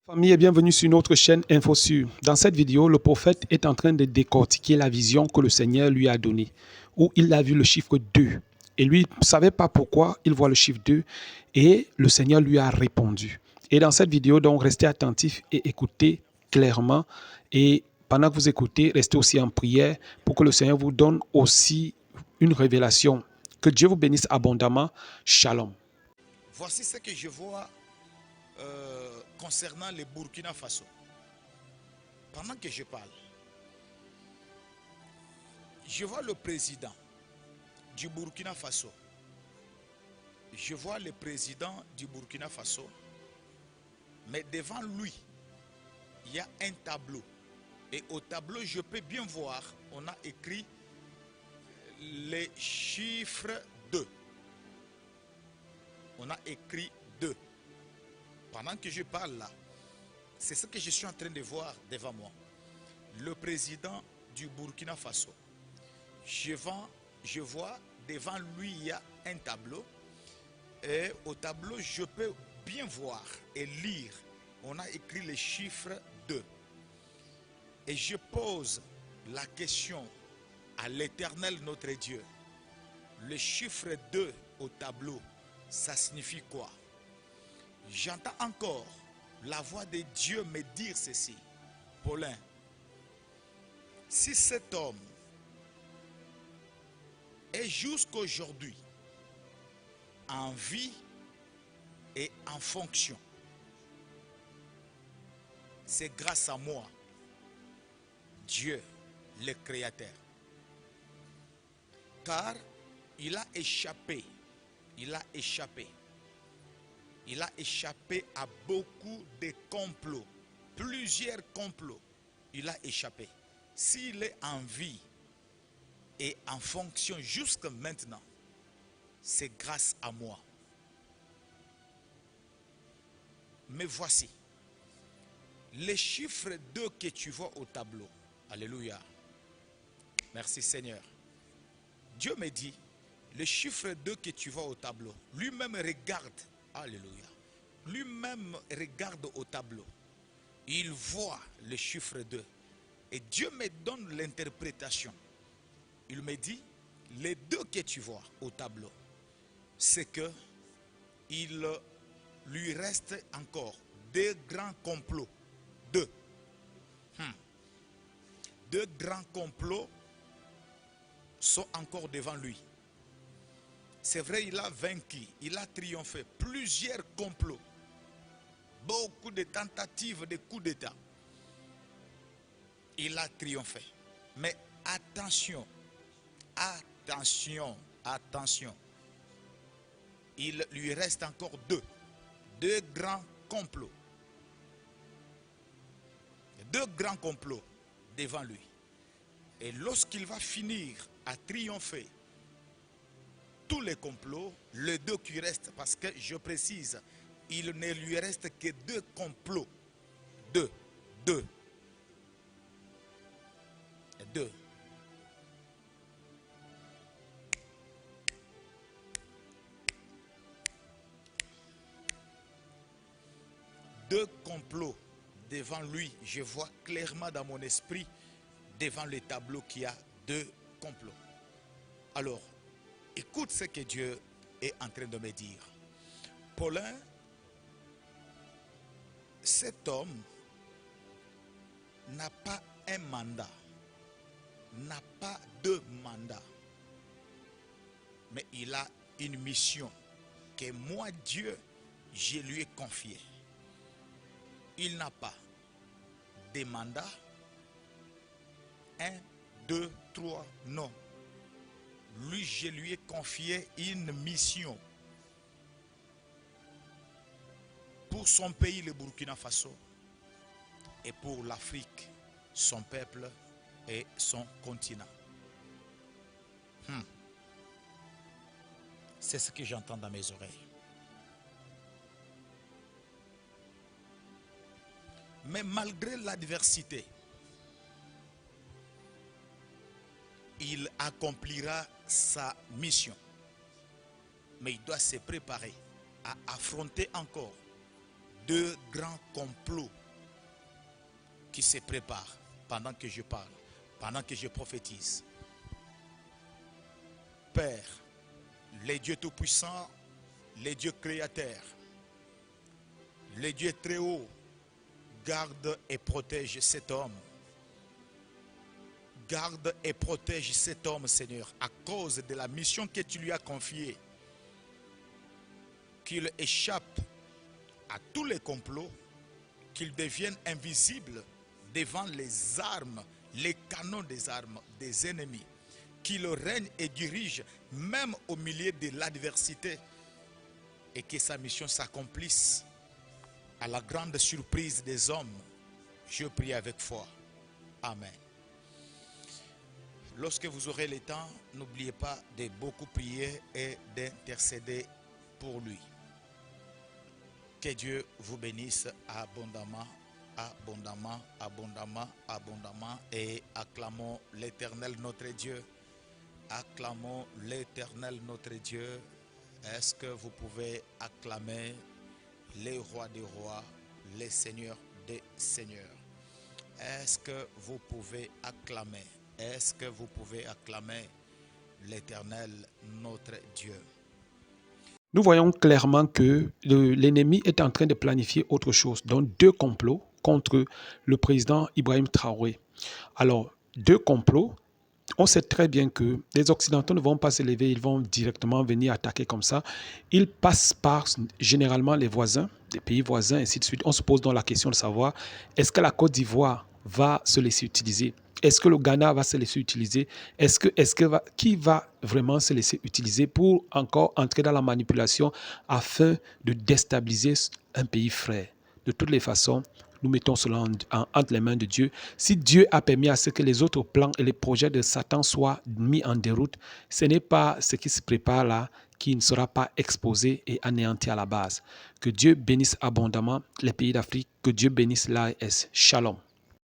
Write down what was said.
Famille et bienvenue sur notre chaîne InfoSur. Dans cette vidéo, le prophète est en train de décortiquer la vision que le Seigneur lui a donnée, où il a vu le chiffre 2. Et lui ne savait pas pourquoi il voit le chiffre 2 et le Seigneur lui a répondu. Et dans cette vidéo, donc, restez attentifs et écoutez clairement. Et pendant que vous écoutez, restez aussi en prière pour que le Seigneur vous donne aussi une révélation. Que Dieu vous bénisse abondamment. Shalom. Voici ce que je vois concernant le Burkina Faso. Pendant que je parle, je vois le président du Burkina Faso. Je vois le président du Burkina Faso, mais devant lui, il y a un tableau. Et au tableau, je peux bien voir, on a écrit les chiffres 2. On a écrit 2. Pendant que je parle là, c'est ce que je suis en train de voir devant moi. Le président du Burkina Faso. Je vois devant lui, il y a un tableau. Et au tableau, je peux bien voir et lire. On a écrit les chiffres 2. Et je pose la question à l'Éternel notre Dieu. Le chiffre 2 au tableau, ça signifie quoi? J'entends encore la voix de Dieu me dire ceci. Paulin, si cet homme est jusqu'aujourd'hui en vie et en fonction, c'est grâce à moi, Dieu, le Créateur. Car il a échappé à beaucoup de complots, plusieurs complots. Il a échappé. S'il est en vie et en fonction jusqu'à maintenant, c'est grâce à moi. Mais voici, les chiffres 2 que tu vois au tableau. Alléluia. Merci Seigneur. Dieu me dit, le chiffre 2 que tu vois au tableau, lui-même regarde. Alléluia. Lui-même regarde au tableau. Il voit le chiffre 2. Et Dieu me donne l'interprétation. Il me dit, les 2 que tu vois au tableau, c'est que il lui reste encore 2 grands complots. 2. 2 grands complots sont encore devant lui. C'est vrai, il a vaincu, il a triomphé. Plusieurs complots, beaucoup de tentatives de coups d'État. Il a triomphé. Mais attention, attention, attention. Il lui reste encore 2 grands complots. 2 grands complots devant lui. Et lorsqu'il va finir à triompher tous les complots, les 2 qui restent, parce que je précise, il ne lui reste que 2 complots. 2. 2 complots devant lui. Je vois clairement dans mon esprit, devant le tableau, qu'il y a 2 complots. Alors, écoute ce que Dieu est en train de me dire. Paulin, cet homme n'a pas un mandat, n'a pas 2 mandats, mais il a une mission que moi, Dieu, je lui ai confiée. Il n'a pas de mandat, 1, 2, 3, non. Lui, je lui ai confié une mission pour son pays, le Burkina Faso, et pour l'Afrique, son peuple et son continent. C'est ce que j'entends dans mes oreilles. Mais malgré l'adversité, il accomplira sa mission. Mais il doit se préparer à affronter encore deux grands complots qui se préparent pendant que je parle, pendant que je prophétise. Père, les dieux tout-puissants, les dieux créateurs, les dieux très hauts, garde et protège cet homme. Garde et protège cet homme, Seigneur, à cause de la mission que tu lui as confiée. Qu'il échappe à tous les complots, qu'il devienne invisible devant les armes, les canons des armes des ennemis, qu'il règne et dirige même au milieu de l'adversité et que sa mission s'accomplisse à la grande surprise des hommes. Je prie avec foi. Amen. Lorsque vous aurez le temps, n'oubliez pas de beaucoup prier et d'intercéder pour lui. Que Dieu vous bénisse abondamment, abondamment, abondamment, abondamment, et acclamons l'Éternel notre Dieu. Acclamons l'Éternel notre Dieu. Est-ce que vous pouvez acclamer les rois des rois, les seigneurs des seigneurs? Est-ce que vous pouvez acclamer? Est-ce que vous pouvez acclamer l'Éternel notre Dieu? Nous voyons clairement que l'ennemi est en train de planifier autre chose, donc deux complots contre le président Ibrahim Traoré. Alors, deux complots. On sait très bien que les Occidentaux ne vont pas se lever, ils vont directement venir attaquer comme ça. Ils passent par généralement les voisins, les pays voisins, et ainsi de suite. On se pose donc la question de savoir, est-ce que la Côte d'Ivoire va se laisser utiliser? Est-ce que le Ghana va se laisser utiliser? Qui va vraiment se laisser utiliser pour encore entrer dans la manipulation afin de déstabiliser un pays frère? De toutes les façons, nous mettons cela entre les mains de Dieu. Si Dieu a permis à ce que les autres plans et les projets de Satan soient mis en déroute, ce n'est pas ce qui se prépare là qui ne sera pas exposé et anéanti à la base. Que Dieu bénisse abondamment les pays d'Afrique, que Dieu bénisse l'AES. Shalom.